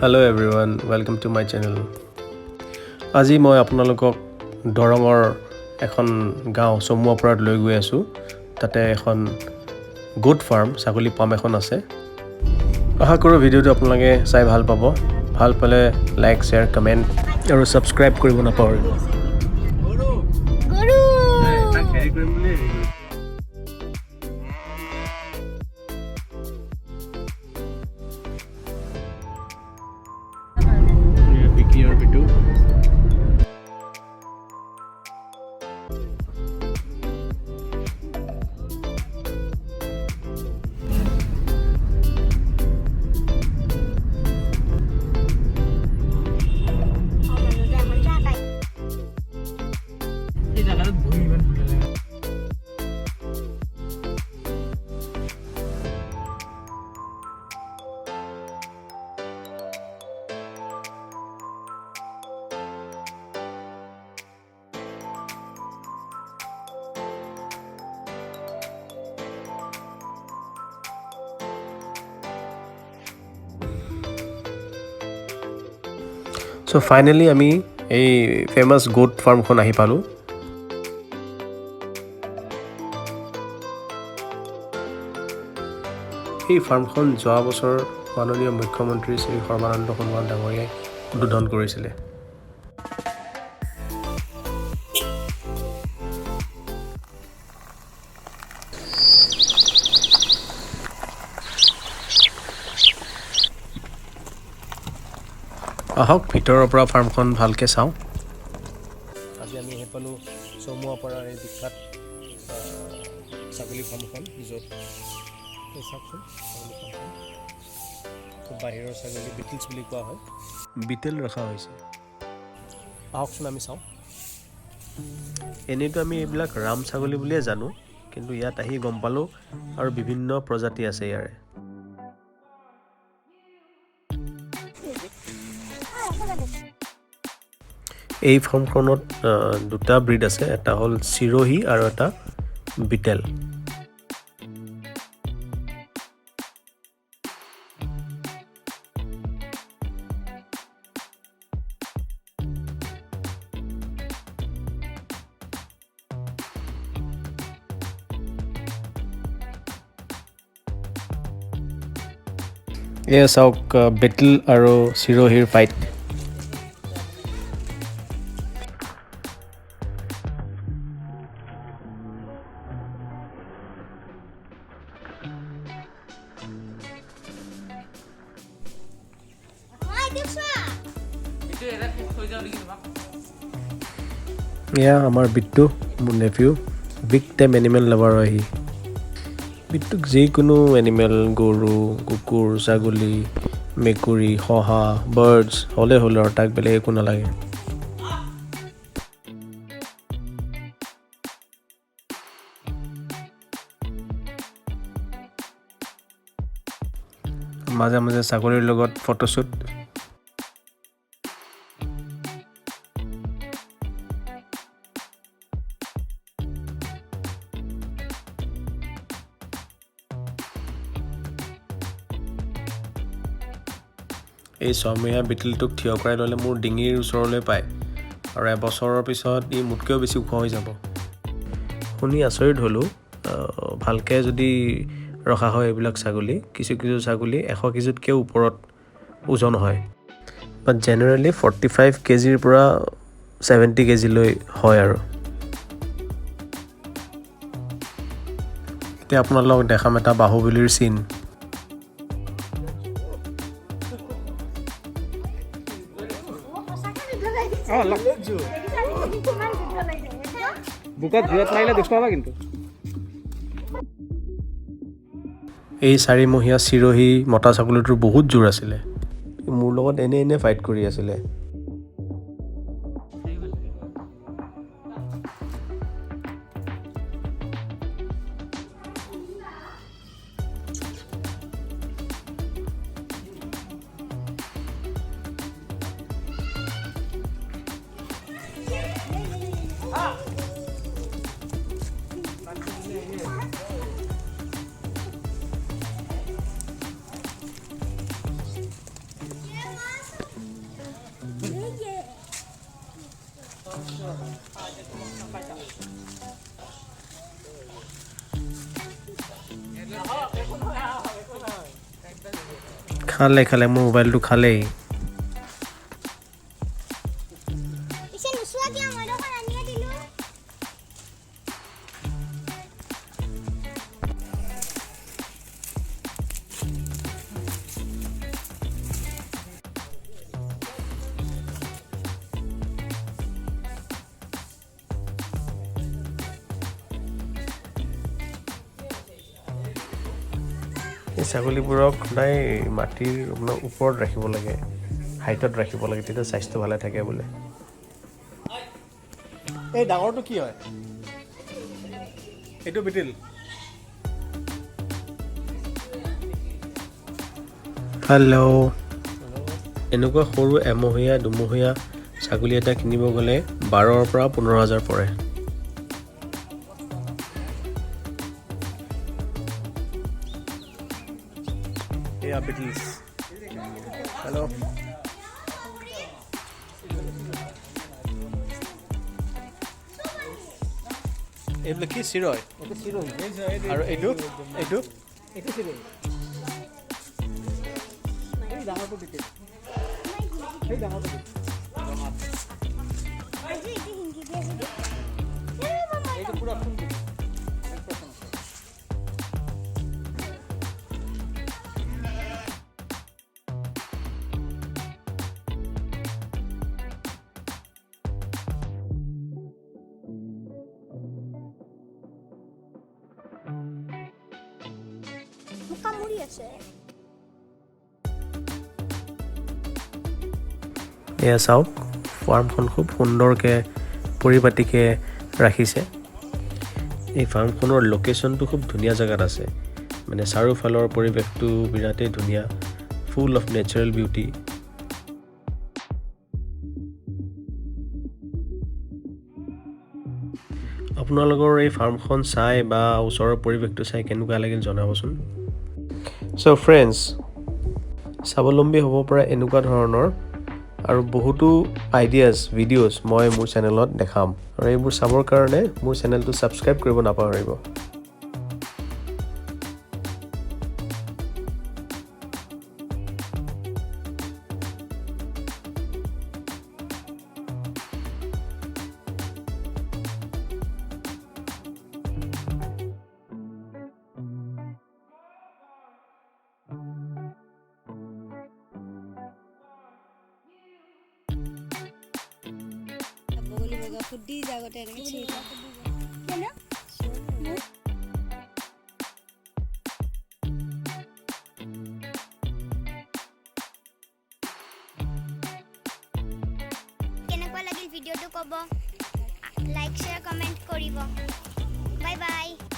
Hello everyone, welcome to my channel. আজি মই আপোনালোকক দৰঙৰ এখন গাঁও চমুৱাপাৰাত লৈ গৈ আছো। তাতে এখন গোট ফাৰ্ম ছাগলী ফাৰ্ম এখন আছে। আশা কৰো ভিডিওটো আপোনালোকে চাই ভাল পাব। ভাল পালে লাইক, শেয়াৰ, কমেন্ট আৰু সাবস্ক্ৰাইব কৰিব নাপাহৰিব। গৰু তাক হেৰি কৰিম বুলি So finally আমি এই ফেমাস গোট ফাৰ্মখন আহি পালো। এই ফাৰ্মখন যোৱা বছৰ মাননীয় মুখ্যমন্ত্ৰী শ্ৰী সৰ্বানন্দ সোণোৱাল ডাঙৰীয়াই উদ্বোধন কৰিছিলে। আহক ভিতৰৰ পৰা ফাৰ্মখন ভালকৈ চাওঁ। আজি আমি আহি পালোঁ চমুৱাপাৰাৰ এই বিখ্যাত ছাগলী ফাৰ্মখন, য'ত চাওকচোন ছাগলী ফাৰ্মখন বাহিৰৰ ছাগলী বিটেলছ বুলি কোৱা হয়, বিটেল ৰখা হৈছে। আহকচোন আমি চাওঁ। এনেইতো আমি এইবিলাক ৰাম ছাগলী বুলিয়ে জানো, কিন্তু ইয়াত আহি গম পালোঁ আৰু বিভিন্ন প্ৰজাতি আছে ইয়াৰে। এই ফাৰ্মখনত দুটা ব্ৰিড আছে, এটা হ'ল চিৰোহী আৰু এটা বিটেল। এয়া চাওক বিটেল আৰু চিৰোহীৰ ফাইট। এয়া আমাৰ বিট্টু, মোৰ nephew, big time animal lover হয় সি। বিট্টুক যিকোনো এনিমেল, গৰু, কুকুৰ, ছাগলী, মেকুৰী, শহা, বাৰ্ডছ হ'লে হ'ল আৰু তাক বেলেগ একো নালাগে। মাজে মাজে ছাগলীৰ লগত ফটোশ্বুট। এই ছমহীয়া বিটেলটোক থিয় কৰাই ল'লে মোৰ ডিঙিৰ ওচৰলৈ পায়, আৰু এবছৰৰ পিছত ই মোতকৈও বেছি ওখ হৈ যাব। শুনি আচৰিত হ'লোঁ। ভালকৈ যদি ৰখা হয় এইবিলাক ছাগলী, কিছু কিছু ছাগলী 100 কেজিতকৈও ওপৰত ওজন হয়, বাট জেনেৰেলি 45 কেজিৰ পৰা 70 কেজিলৈ হয়। আৰু এতিয়া আপোনালোকক দেখাম এটা বাহুবলীৰ চিন। এই 4 মহীয়া চিৰোহী মতা ছাগলীটোৰ বহুত জোৰ আছিলে। মোৰ লগত এনে ফাইট কৰি আছিলে। খালে মোৰ মোবাইলটো খালেই। এই ছাগলীবোৰক সদায় মাটিৰ ওপৰত ৰাখিব লাগে, হাইটত ৰাখিব লাগে, তেতিয়া স্বাস্থ্য ভালে থাকে বোলে। এই ডাঙৰটো কি হয়? এইটো বিটিল। হেল্ল'। এনেকুৱা সৰু এমহীয়া দুমহীয়া ছাগলী এটা কিনিব গ'লে 12,000 পৰা 15,000 পৰে। Yeah, Beatles. Hello. এইবিলাক কি চিৰয়? আৰু এইটো চিৰয়। ডাঙৰটো বিটিল। এই ডাঙৰটো বিটিল। এইটো পুৰা ফুল বিটিল। এয়া চাওক, ফাৰ্মখন খুব সুন্দৰকৈ পৰিপাটিকৈ ৰাখিছে। এই ফাৰ্মখনৰ লোকেশ্যনটো খুব ধুনীয়া জেগাত আছে, মানে চাৰিওফালৰ পৰিৱেশটো বিৰাটেই ধুনীয়া, ফুল অফ নেচাৰেল বিউটি। আপোনালোকৰ এই ফাৰ্মখন চাই বা ওচৰৰ পৰিৱেশটো চাই কেনেকুৱা লাগিল জনাবচোন। চ' ফ্ৰেণ্ডছ, স্বাৱলম্বী হ'ব পৰা এনেকুৱা ধৰণৰ আৰু বহুতো আইডিয়াছ ভিডিঅ'ছ মই মোৰ চেনেলত দেখাম, আৰু এইবোৰ চাবৰ কাৰণে মোৰ চেনেলটো ছাবস্ক্ৰাইব কৰিব নাপাহৰিব। Foodie jagote enake chita kena kenekwa lagil video to kobo like share comment koribo bye bye।